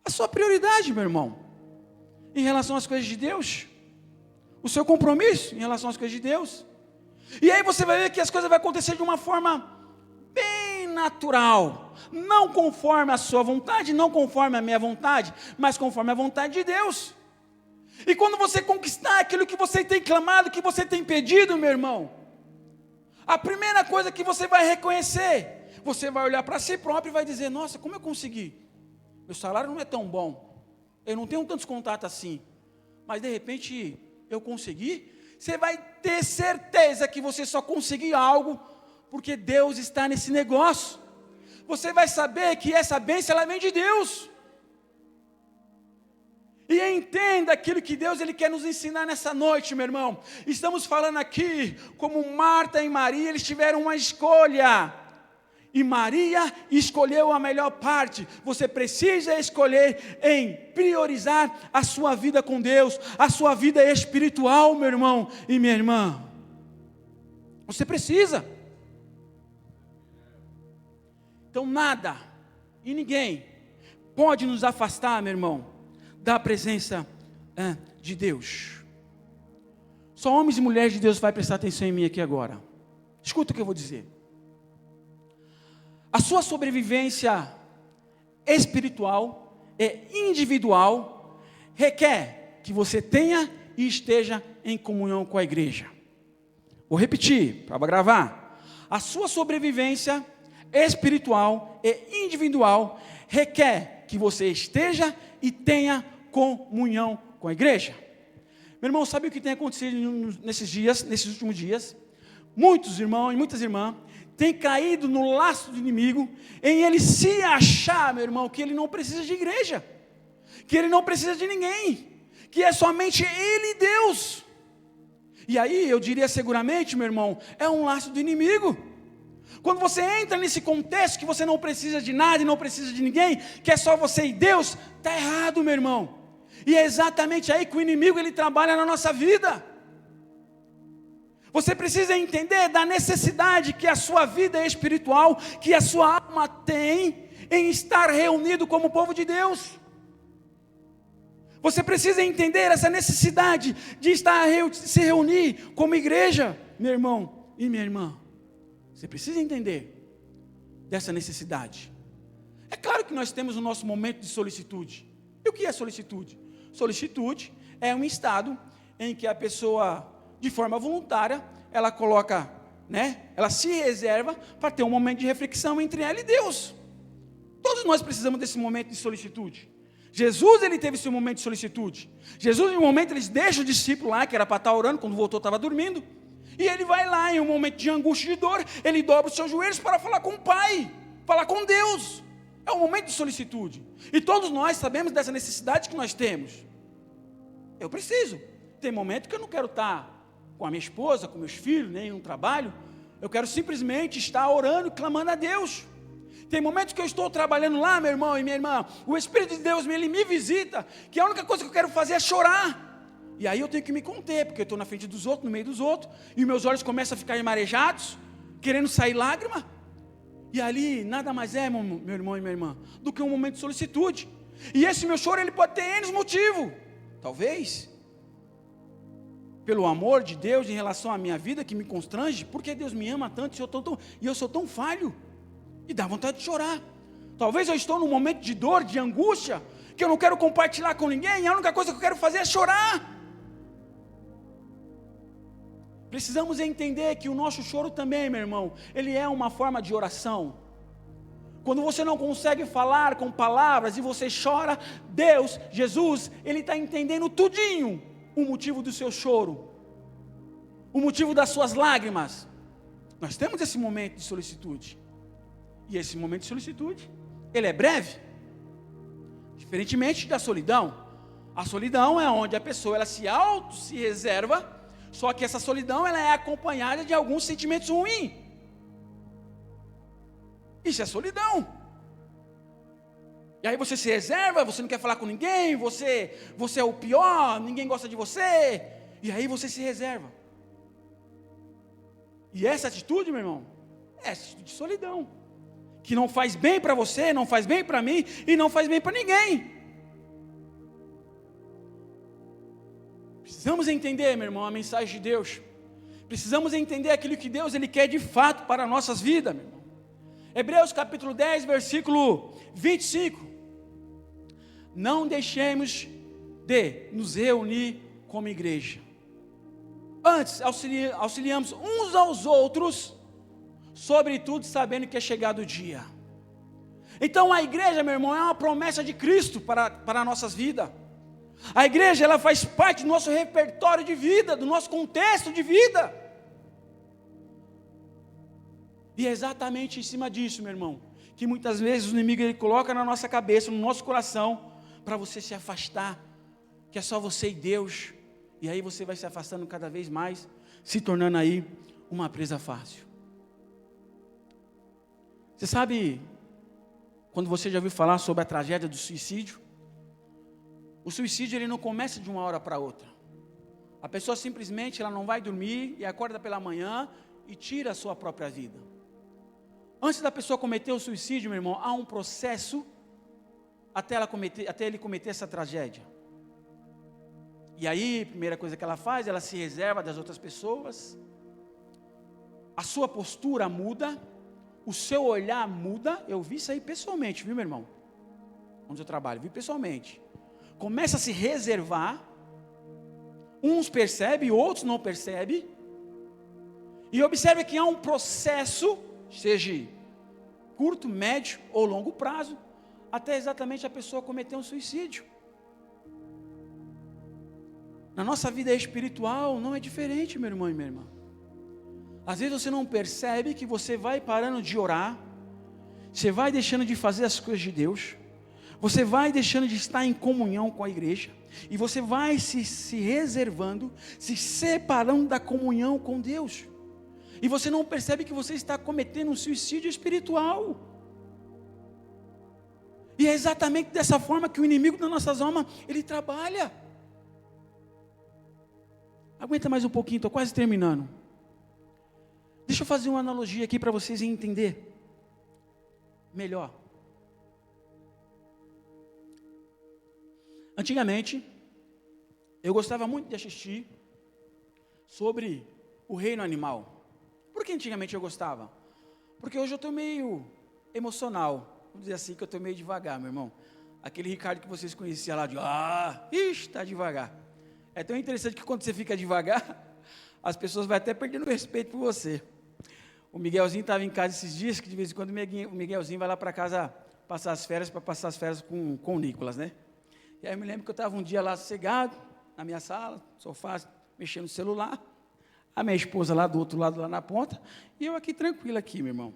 A sua prioridade, meu irmão, em relação às coisas de Deus, o seu compromisso em relação às coisas de Deus. E aí você vai ver que as coisas vão acontecer de uma forma bem natural, não conforme a sua vontade, não conforme a minha vontade, mas conforme a vontade de Deus. E quando você conquistar aquilo que você tem clamado, que você tem pedido, meu irmão, a primeira coisa que você vai reconhecer, você vai olhar para si próprio e vai dizer, nossa, como eu consegui? Meu salário não é tão bom, eu não tenho tantos contatos assim, mas de repente eu consegui. Você vai ter certeza que você só conseguiu algo porque Deus está nesse negócio. Você vai saber que essa bênção ela vem de Deus. E entenda aquilo que Deus ele quer nos ensinar nessa noite, meu irmão. Estamos falando aqui como Marta e Maria, eles tiveram uma escolha. E Maria escolheu a melhor parte. Você precisa escolher em priorizar a sua vida com Deus, a sua vida espiritual, meu irmão e minha irmã. Você precisa. Então nada e ninguém pode nos afastar, meu irmão, da presença de Deus. Só homens e mulheres de Deus vai prestar atenção em mim aqui agora. Escuta o que eu vou dizer. A sua sobrevivência espiritual e individual requer que você tenha e esteja em comunhão com a igreja. Vou repetir, para gravar. A sua sobrevivência espiritual e individual requer que você esteja e tenha comunhão com a igreja. Meu irmão, sabe o que tem acontecido nesses últimos dias? Muitos irmãos e muitas irmãs têm caído no laço do inimigo, em ele se achar, meu irmão, que ele não precisa de igreja, que ele não precisa de ninguém, que é somente ele e Deus. E aí eu diria seguramente, meu irmão, é um laço do inimigo. Quando você entra nesse contexto que você não precisa de nada e não precisa de ninguém, que é só você e Deus, está errado, meu irmão. E é exatamente aí que o inimigo ele trabalha na nossa vida. Você precisa entender da necessidade que a sua vida espiritual, que a sua alma tem em estar reunido como povo de Deus. Você precisa entender essa necessidade de se reunir como igreja, meu irmão e minha irmã. Você precisa entender dessa necessidade. É claro que nós temos o nosso momento de solicitude. E o que é solicitude? Solicitude é um estado em que a pessoa, de forma voluntária, ela coloca, ela se reserva para ter um momento de reflexão entre ela e Deus. Todos nós precisamos desse momento de solicitude. Jesus, ele teve esse momento de solicitude. Jesus, em um momento, ele deixa o discípulo lá, que era para estar orando, quando voltou estava dormindo. E ele vai lá, em um momento de angústia e de dor, ele dobra os seus joelhos para falar com o Pai, falar com Deus. É um momento de solicitude. E todos nós sabemos dessa necessidade que nós temos. Eu preciso. Tem momento que eu não quero estar com a minha esposa, com meus filhos, nem no trabalho. Eu quero simplesmente estar orando e clamando a Deus. Tem momentos que eu estou trabalhando lá, meu irmão e minha irmã, o Espírito de Deus ele me visita, que a única coisa que eu quero fazer é chorar. E aí eu tenho que me conter, porque eu estou na frente dos outros, no meio dos outros, e meus olhos começam a ficar marejados, querendo sair lágrima. E ali nada mais é, meu irmão e minha irmã, do que um momento de solicitude. E esse meu choro ele pode ter N motivos. Talvez pelo amor de Deus em relação à minha vida que me constrange, porque Deus me ama tanto e eu sou tão falho, e dá vontade de chorar. Talvez eu estou num momento de dor, de angústia, que eu não quero compartilhar com ninguém, e a única coisa que eu quero fazer é chorar. Precisamos entender que o nosso choro também, meu irmão, ele é uma forma de oração. Quando você não consegue falar com palavras e você chora, Deus, Jesus, Ele está entendendo tudinho o motivo do seu choro, o motivo das suas lágrimas. Nós temos esse momento de solicitude, e esse momento de solicitude, ele é breve, diferentemente da solidão. A solidão é onde a pessoa ela se reserva, só que essa solidão ela é acompanhada de alguns sentimentos ruins. Isso é solidão. E aí você se reserva, você não quer falar com ninguém, você é o pior, ninguém gosta de você, e aí você se reserva. E essa atitude, meu irmão, é atitude de solidão, que não faz bem para você, não faz bem para mim, e não faz bem para ninguém. Precisamos entender, meu irmão, a mensagem de Deus. Precisamos entender aquilo que Deus ele quer de fato para as nossas vidas, meu irmão. Hebreus capítulo 10, versículo 25. Não deixemos de nos reunir como igreja. Antes, auxiliamos uns aos outros, sobretudo sabendo que é chegado o dia. Então a igreja, meu irmão, é uma promessa de Cristo para as nossas vidas. A igreja, ela faz parte do nosso repertório de vida, do nosso contexto de vida. E é exatamente em cima disso, meu irmão, que muitas vezes o inimigo ele coloca na nossa cabeça, no nosso coração, para você se afastar, que é só você e Deus, e aí você vai se afastando cada vez mais, se tornando aí uma presa fácil. Você sabe, quando você já ouviu falar sobre a tragédia do suicídio? O suicídio ele não começa de uma hora para outra. A pessoa simplesmente ela não vai dormir e acorda pela manhã e tira a sua própria vida. Antes da pessoa cometer o suicídio, meu irmão, há um processo até ele cometer essa tragédia. E aí, a primeira coisa que ela faz, ela se reserva das outras pessoas, a sua postura muda, o seu olhar muda. Eu vi isso aí pessoalmente, viu, meu irmão? Onde eu trabalho, vi pessoalmente. Começa a se reservar, uns percebem, outros não percebem, e observe que há um processo, seja curto, médio ou longo prazo, até exatamente a pessoa cometer um suicídio. Na nossa vida espiritual não é diferente, meu irmão e minha irmã. Às vezes você não percebe que você vai parando de orar, você vai deixando de fazer as coisas de Deus, você vai deixando de estar em comunhão com a igreja, e você vai se reservando, se separando da comunhão com Deus, e você não percebe que você está cometendo um suicídio espiritual. E é exatamente dessa forma que o inimigo das nossas almas, ele trabalha. Aguenta mais um pouquinho, estou quase terminando. Deixa eu fazer uma analogia aqui para vocês entender melhor. Antigamente, eu gostava muito de assistir sobre o reino animal. Por que antigamente eu gostava? Porque hoje eu estou meio emocional. Vamos dizer assim, que eu estou meio devagar, meu irmão. Aquele Ricardo que vocês conheciam lá, está devagar. É tão interessante que quando você fica devagar, as pessoas vão até perdendo respeito por você. O Miguelzinho estava em casa esses dias, que de vez em quando o Miguelzinho vai lá para casa passar as férias, para passar as férias com o Nicolas, né? E aí eu me lembro que eu estava um dia lá sossegado, na minha sala, sofá, mexendo no celular. A minha esposa lá do outro lado, lá na ponta, e eu aqui tranquilo aqui, meu irmão.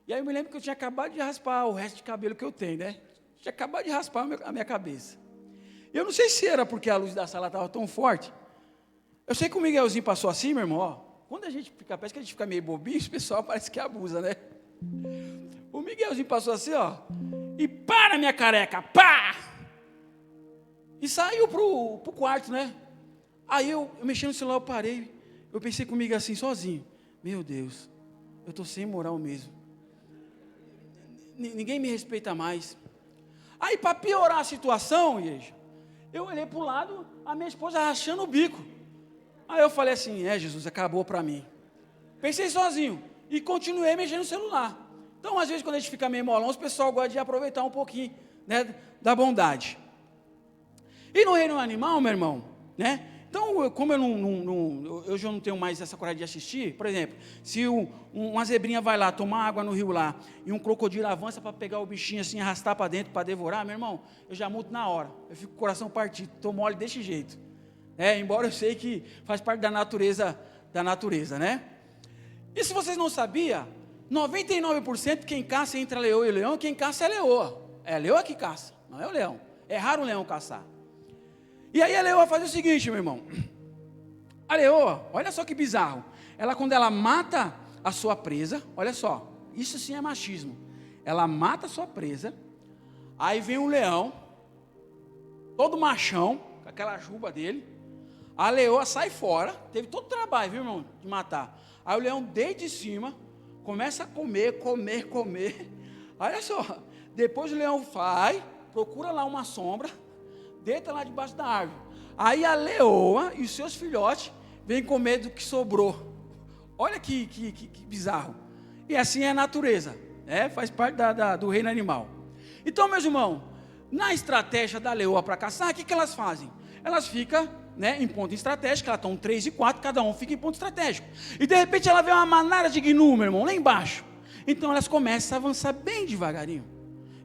E aí eu me lembro que eu tinha acabado de raspar o resto de cabelo que eu tenho, né? Tinha acabado de raspar a minha cabeça. Eu não sei se era porque a luz da sala estava tão forte. Eu sei que o Miguelzinho passou assim, meu irmão, ó. Quando a gente fica, parece que a gente fica meio bobinho, o pessoal parece que abusa, né? O Miguelzinho passou assim, ó. E pá na minha careca, pá! E saiu pro quarto, né? Aí eu mexi no celular, eu parei. Eu pensei comigo assim, sozinho. Meu Deus, eu estou sem moral mesmo. Ninguém me respeita mais. Aí, para piorar a situação, igreja, eu olhei para o lado, a minha esposa rachando o bico. Aí eu falei assim, Jesus, acabou para mim. Pensei sozinho e continuei mexendo no celular. Então, às vezes, quando a gente fica meio molão, o pessoal gosta de aproveitar um pouquinho, né, da bondade. E no reino animal, meu irmão, né? Então, como eu já não tenho mais essa coragem de assistir, por exemplo, se uma zebrinha vai lá tomar água no rio lá, e um crocodilo avança para pegar o bichinho assim, arrastar para dentro, para devorar, meu irmão, eu já mudo na hora, eu fico com o coração partido, estou mole desse jeito. Embora eu sei que faz parte da natureza, né? E se vocês não sabiam, 99% quem caça entre a leoa e o leão, quem caça é a leoa. É a leoa que caça, não é o leão. É raro o leão caçar. E aí a leoa faz o seguinte, meu irmão. A leoa, olha só que bizarro. Quando ela mata a sua presa, olha só, isso sim é machismo. Ela mata a sua presa, aí vem um leão, todo machão, com aquela juba dele. A leoa sai fora, teve todo o trabalho, viu, irmão, de matar. Aí o leão desde cima, começa a comer. Olha só, depois o leão vai, procura lá uma sombra, deita lá debaixo da árvore. Aí a leoa e os seus filhotes vêm comer do que sobrou. Olha que bizarro. E assim é a natureza, faz parte do reino animal. Então, meus irmãos, na estratégia da leoa para caçar, o que elas fazem? Elas ficam, em ponto estratégico, elas estão 3 e 4, cada um fica em ponto estratégico. E de repente ela vê uma manada de gnu, meu irmão, lá embaixo. Então elas começam a avançar bem devagarinho.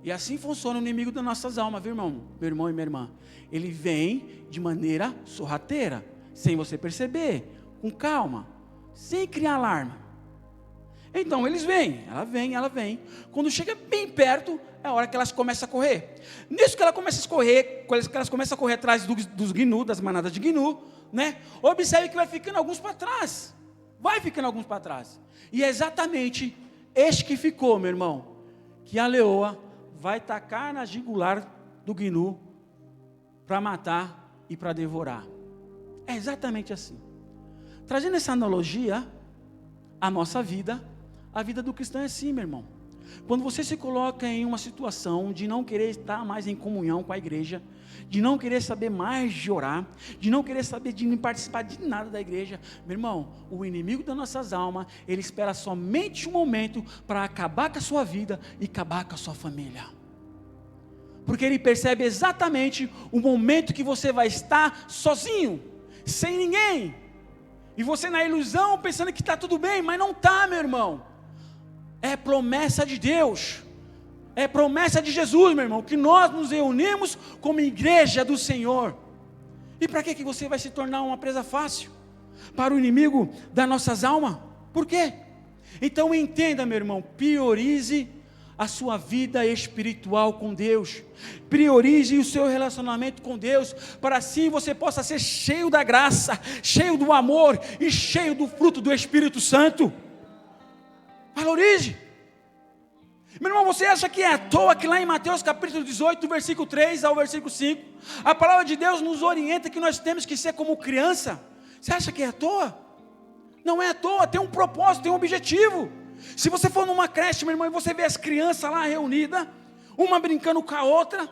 E assim funciona o inimigo das nossas almas, viu, irmão? Meu irmão e minha irmã. Ele vem de maneira sorrateira, sem você perceber, com calma, sem criar alarme. Então eles vêm, ela vem. Quando chega bem perto, é a hora que elas começam a correr. Nisso que elas começam a correr atrás dos gnu, das manadas de gnu, né? Observe que vai ficando alguns para trás. E é exatamente este que ficou, meu irmão, que a leoa vai tacar na jugular do gnu para matar e para devorar. É exatamente assim. Trazendo essa analogia à nossa vida, a vida do cristão é assim, meu irmão. Quando você se coloca em uma situação de não querer estar mais em comunhão com a igreja, de não querer saber mais de orar, de não querer saber de não participar de nada da igreja, meu irmão, o inimigo das nossas almas, ele espera somente um momento para acabar com a sua vida e acabar com a sua família. Porque ele percebe exatamente o momento que você vai estar sozinho, sem ninguém, e você na ilusão pensando que está tudo bem, mas não está, meu irmão. É promessa de Deus, é promessa de Jesus, meu irmão, que nós nos reunimos como igreja do Senhor. E para que você vai se tornar uma presa fácil para o inimigo das nossas almas? Por quê? Então entenda, meu irmão, priorize a sua vida espiritual com Deus, priorize o seu relacionamento com Deus, para assim você possa ser cheio da graça, cheio do amor e cheio do fruto do Espírito Santo. Valorize. Meu irmão, você acha que é à toa que lá em Mateus capítulo 18, do versículo 3 ao versículo 5, a palavra de Deus nos orienta que nós temos que ser como criança? Você acha que é à toa? Não é à toa, tem um propósito, tem um objetivo. Se você for numa creche, meu irmão, e você vê as crianças lá reunidas, uma brincando com a outra,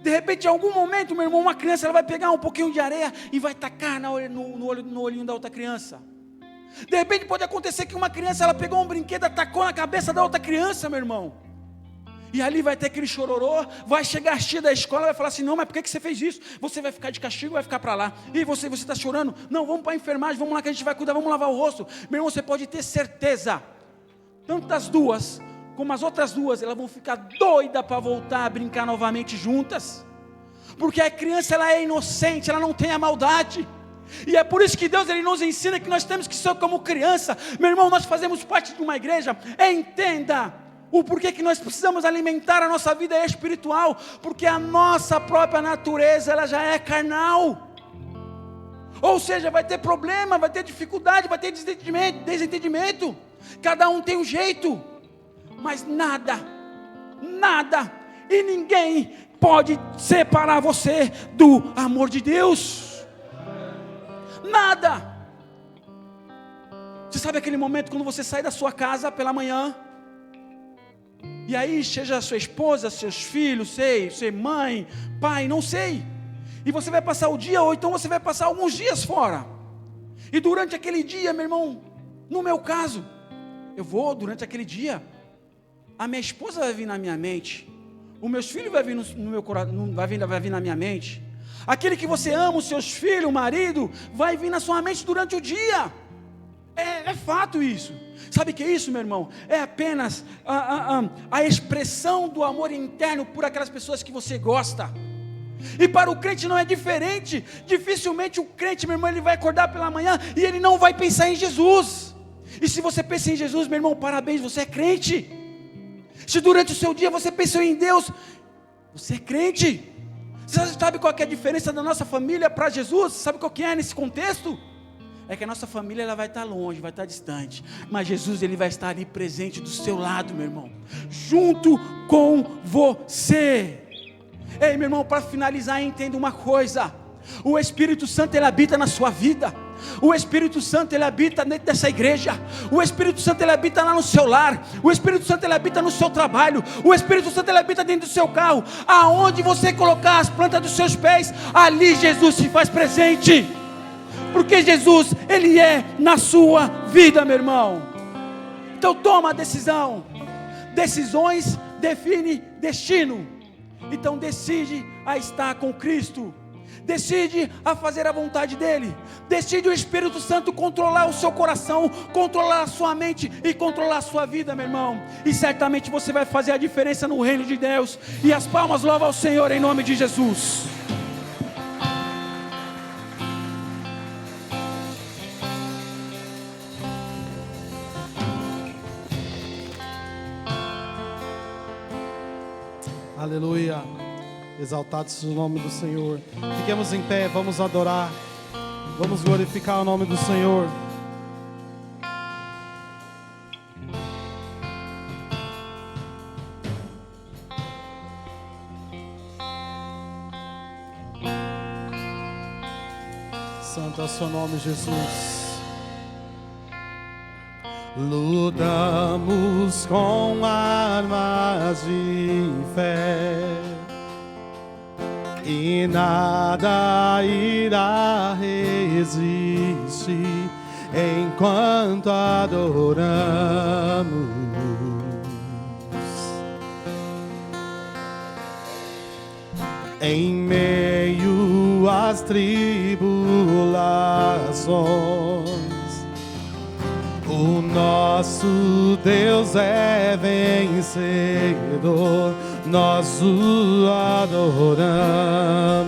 de repente em algum momento, meu irmão, uma criança ela vai pegar um pouquinho de areia e vai tacar no olhinho da outra criança. De repente pode acontecer que uma criança ela pegou um brinquedo, atacou na cabeça da outra criança, meu irmão. E ali vai ter aquele chororô, vai chegar a tia da escola, vai falar assim, não, mas por que você fez isso? Você vai ficar de castigo, vai ficar para lá. E você está chorando? Não, vamos para a enfermagem, vamos lá que a gente vai cuidar, vamos lavar o rosto. Meu irmão, você pode ter certeza, tanto das duas, como as outras duas, elas vão ficar doidas para voltar a brincar novamente juntas. Porque a criança ela é inocente, ela não tem a maldade. E é por isso que Deus, Ele nos ensina que nós temos que ser como criança. Meu irmão, nós fazemos parte de uma igreja. Entenda o porquê que nós precisamos alimentar a nossa vida espiritual. Porque a nossa própria natureza, ela já é carnal. Ou seja, vai ter problema, vai ter dificuldade, vai ter desentendimento. Cada um tem um jeito. Mas nada e ninguém pode separar você do amor de Deus. Nada. Você sabe aquele momento quando você sai da sua casa pela manhã, e aí seja a sua esposa, seus filhos, sei, mãe, pai, não sei, e você vai passar o dia, ou então você vai passar alguns dias fora, e durante aquele dia, meu irmão, no meu caso, eu vou durante aquele dia, a minha esposa vai vir na minha mente, os meus filhos vai vir no meu coração, vai vir na minha mente, aquele que você ama, os seus filhos, o marido, vai vir na sua mente durante o dia. É fato isso. Sabe o que é isso, meu irmão? É apenas a expressão do amor interno por aquelas pessoas que você gosta. E para o crente não é diferente. Dificilmente o crente, meu irmão, ele vai acordar pela manhã e ele não vai pensar em Jesus. E se você pensa em Jesus, meu irmão, parabéns, você é crente. Se durante o seu dia você pensou em Deus, você é crente. Você sabe qual que é a diferença da nossa família para Jesus? Sabe qual que é nesse contexto? É que a nossa família, ela vai estar longe, vai estar distante, mas Jesus, Ele vai estar ali presente do seu lado, meu irmão, junto com você. Ei, meu irmão, para finalizar, entenda uma coisa: o Espírito Santo, Ele habita na sua vida. O Espírito Santo, Ele habita dentro dessa igreja. O Espírito Santo, Ele habita lá no seu lar. O Espírito Santo, Ele habita no seu trabalho. O Espírito Santo, Ele habita dentro do seu carro. Aonde você colocar as plantas dos seus pés, ali Jesus se faz presente. Porque Jesus, Ele é na sua vida, meu irmão. Então toma a decisão. Decisões definem destino. Então decide a estar com Cristo. Decide a fazer a vontade dEle. Decide o Espírito Santo controlar o seu coração, controlar a sua mente e controlar a sua vida, meu irmão. E certamente você vai fazer a diferença no reino de Deus. E as palmas louvam ao Senhor em nome de Jesus. Aleluia, exaltado seja o nome do Senhor. Fiquemos em pé, vamos adorar, vamos glorificar o nome do Senhor. Santo é o seu nome, Jesus. Lutamos com armas de fé e nada irá resistir enquanto adoramos. Em meio às tribulações, o nosso Deus é vencedor, nós o adoramos.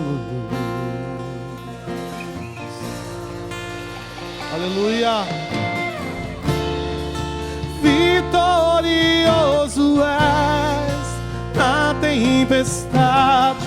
Aleluia. Vitorioso és, na tempestade